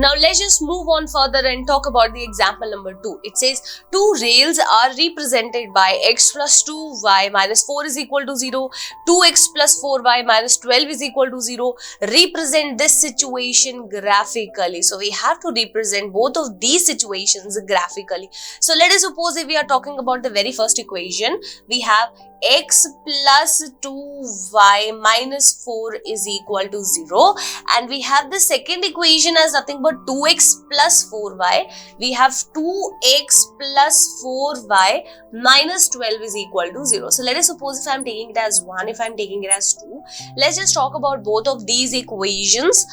Now let's just move on further and talk about the example number 2. It says two rails are represented by x plus 2y minus 4 is equal to 0, 2x plus 4y minus 12 is equal to 0. Represent this situation graphically. So we have to represent both of these situations graphically. So let us suppose if we are talking about the very first equation, we have x plus 2y minus 4 is equal to 0, and we have the second equation as nothing but 2x plus 4y. We have 2x plus 4y minus 12 is equal to 0. So let us suppose if I am taking it as 1, if I am taking it as 2. Let's just talk about both of these equations.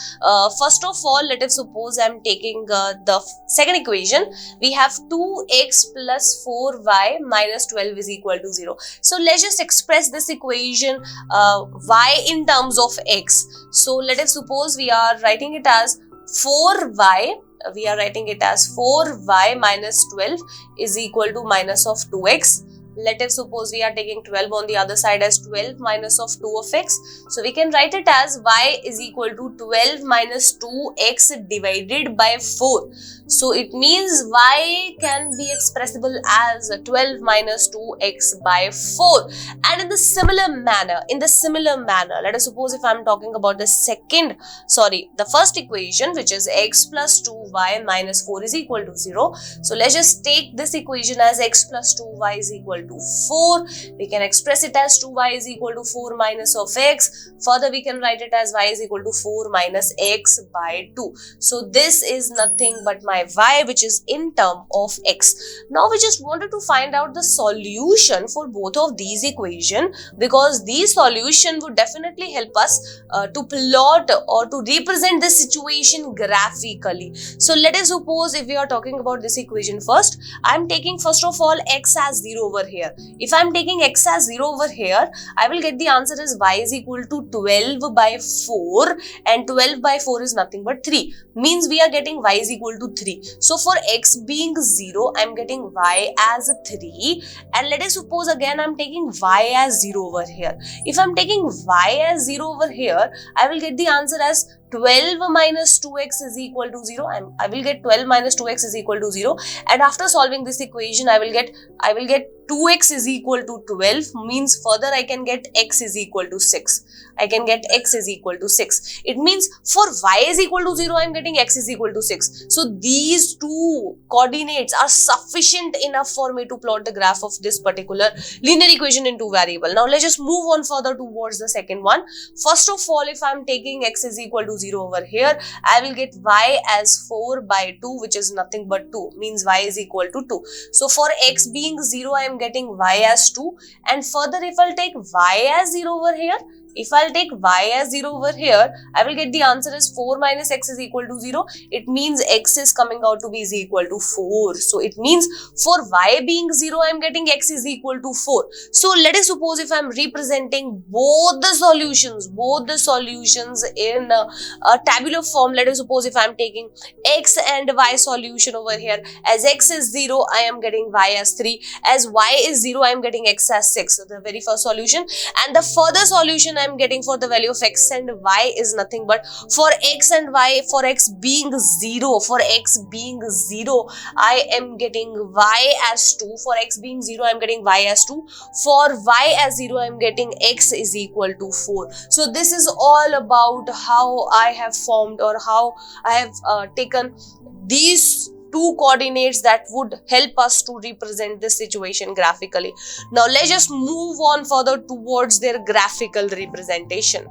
First of all, let us suppose I am taking the second equation. We have 2x plus 4y minus 12 is equal to 0. So let's just express this equation y in terms of x. So let us suppose we are writing it as 4y. We are writing it as 4y minus 12 is equal to minus of 2x. Let us suppose we are taking 12 on the other side as 12 minus of 2 of x. So we can write it as y is equal to 12 minus 2x divided by 4. So it means y can be expressible as 12 minus 2x by 4. And in the similar manner, let us suppose if I am talking about the first equation, which is x plus 2y minus 4 is equal to 0. So let's just take this equation as x plus 2y is equal to 4. We can express it as 2y is equal to 4 minus of x. Further, we can write it as y is equal to 4 minus x by 2. So this is nothing but my y, which is in term of x. Now we just wanted to find out the solution for both of these equations, because these solution would definitely help us to plot or to represent this situation graphically. So let us suppose if we are talking about this equation first, I am taking first of all x as 0 over here. If I am taking x as 0 over here, I will get the answer as y is equal to 12 by 4, and 12 by 4 is nothing but 3. Means we are getting y is equal to 3. So for x being 0, I am getting y as 3, and let us suppose again I am taking y as 0 over here. If I am taking y as 0 over here, I will get the answer as 12 minus 2x is equal to 0. I will get 12 minus 2x is equal to 0, and after solving this equation, I will get 2x is equal to 12. Means further I can get x is equal to 6. I can get x is equal to 6. It means for y is equal to 0, I am getting x is equal to 6. So these two coordinates are sufficient enough for me to plot the graph of this particular linear equation in two variable. Now let's just move on further towards the second one. First of all, if I am taking x is equal to 0 over here, I will get y as 4 by 2, which is nothing but 2. Means y is equal to 2. So for x being 0, I am getting y as 2, and further if I'll take y as 0 over here, if I'll take y as 0 over here, I will get the answer as 4 minus x is equal to 0. It means x is coming out to be is equal to 4. So it means for y being 0, I am getting x is equal to 4. So let us suppose if I am representing both the solutions in a tabular form. Let us suppose if I am taking x and y solution over here. As x is 0, I am getting y as 3. As y is 0, I am getting x as 6. So the very first solution, and the further solution I am getting for the value of x and y is nothing but for x and y, for x being 0, I am getting y as 2. For x being 0, I am getting y as 2. For y as 0, I am getting x is equal to 4. So this is all about how I have formed or how I have taken these two coordinates that would help us to represent this situation graphically. Now let's just move on further towards their graphical representation.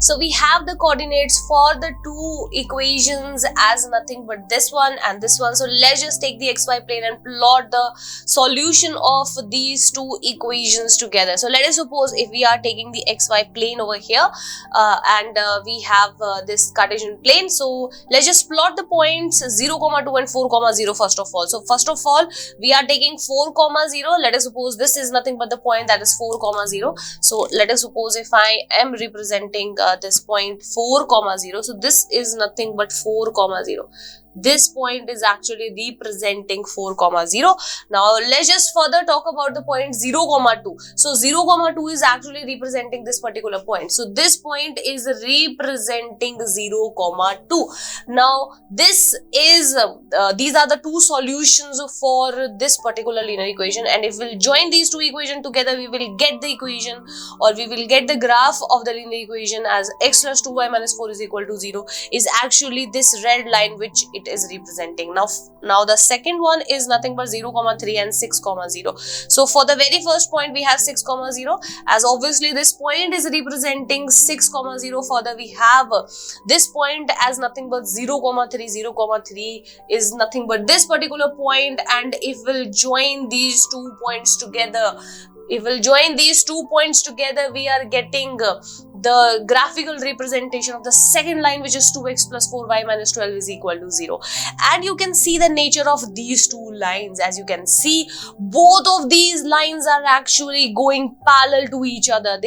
So we have the coordinates for the two equations as nothing but this one and this one. So let's just take the xy plane and plot the solution of these two equations together. So let us suppose if we are taking the xy plane over here and we have this Cartesian plane. So let's just plot the points 0, 2 and 4, 0 first of all. So first of all, we are taking 4, 0. Let us suppose this is nothing but the point that is 4, 0. So let us suppose if I am representing this point 4, 0. So this is nothing but 4, 0. this point is actually representing 4, 0. Now let's just further talk about the point 0, 2. So 0, 2 is actually representing this particular point. So this point is representing 0, 2. Now this is these are the two solutions for this particular linear equation, and if we'll join these two equations together, we will get the equation, or we will get the graph of the linear equation as x plus 2y minus 4 is equal to 0 is actually this red line which it is representing. Now the second one is nothing but 0, 3 and 6, 0. So for the very first point we have 6, 0, as obviously this point is representing 6, 0. Further we have this point as nothing but 0, 3. 0, 3 is nothing but this particular point, and if we'll join these 2 points together, we are getting the graphical representation of the second line, which is 2x plus 4y minus 12 is equal to 0. And you can see the nature of these two lines. As you can see, both of these lines are actually going parallel to each other.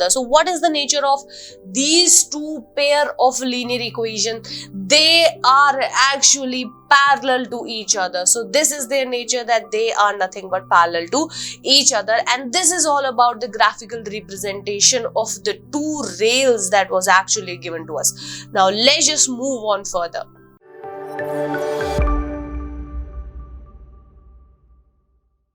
So what is the nature of these two pair of linear equation? They are actually parallel to each other. So this is their nature, that they are nothing but parallel to each other, and this is all about the graphical representation of the two rails that was actually given to us. Now let's just move on further.